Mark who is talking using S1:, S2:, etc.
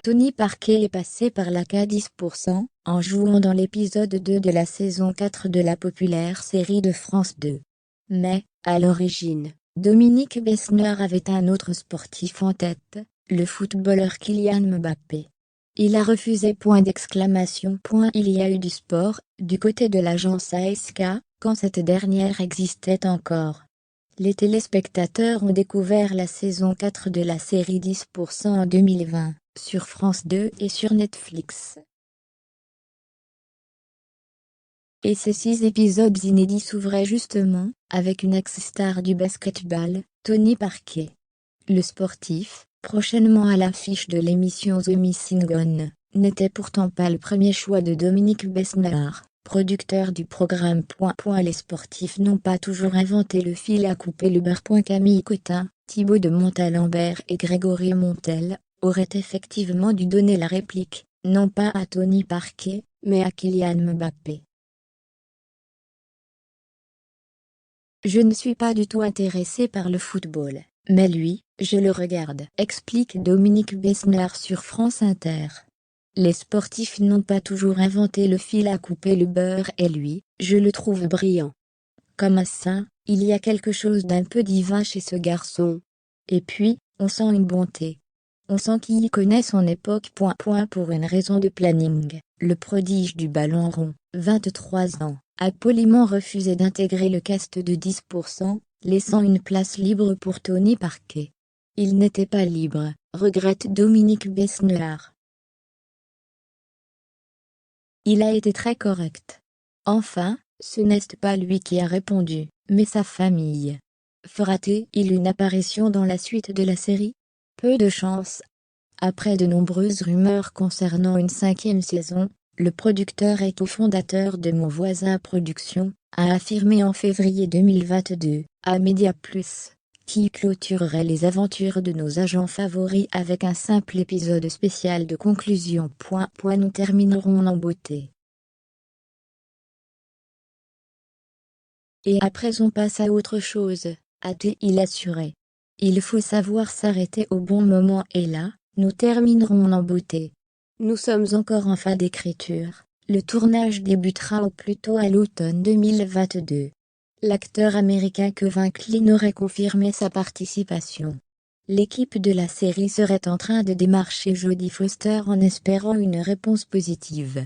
S1: Tony Parquet est passé par la K10% en jouant dans l'épisode 2 de la saison 4 de la populaire série de France 2. Mais, à l'origine, Dominique Besnard avait un autre sportif en tête, le footballeur Kylian Mbappé. Il a refusé. Il y a eu du sport, du côté de l'agence ASK, quand cette dernière existait encore. Les téléspectateurs ont découvert la saison 4 de la série 10% en 2020, sur France 2 et sur Netflix. Et ces 6 épisodes inédits s'ouvraient justement, avec une ex-star du basketball, Tony Parquet. Le sportif, prochainement à l'affiche de l'émission The Missing Gun, n'était pourtant pas le premier choix de Dominique Besnard, producteur du programme. Les sportifs n'ont pas toujours inventé le fil à couper le beurre. Camille Cotin, Thibaut de Montalembert et Grégory Montel auraient effectivement dû donner la réplique, non pas à Tony Parquet, mais à Kylian Mbappé. Je ne suis pas du tout intéressé par le football, mais lui, je le regarde, explique Dominique Besnard sur France Inter. Les sportifs n'ont pas toujours inventé le fil à couper le beurre et lui, je le trouve brillant. Comme un saint, il y a quelque chose d'un peu divin chez ce garçon. Et puis, on sent une bonté. On sent qu'il y connaît son époque. Pour une raison de planning, le prodige du ballon rond, 23 ans, a poliment refusé d'intégrer le cast de 10%, laissant une place libre pour Tony Parquet. Il n'était pas libre, regrette Dominique Besnard. Il a été très correct. Enfin, ce n'est pas lui qui a répondu, mais sa famille. Fera-t-il une apparition dans la suite de la série? Peu de chance. Après de nombreuses rumeurs concernant une 5e saison, le producteur et cofondateur de Mon Voisin Productions a affirmé en février 2022, à Média Plus, qui clôturerait les aventures de nos agents favoris avec un simple épisode spécial de conclusion. Nous terminerons en beauté. Et après on passe à autre chose, a-t-il assuré. Il faut savoir s'arrêter au bon moment et là, nous terminerons en beauté. Nous sommes encore en fin d'écriture, le tournage débutera au plus tôt à l'automne 2022. L'acteur américain Kevin Kline aurait confirmé sa participation. L'équipe de la série serait en train de démarcher Jodie Foster en espérant une réponse positive.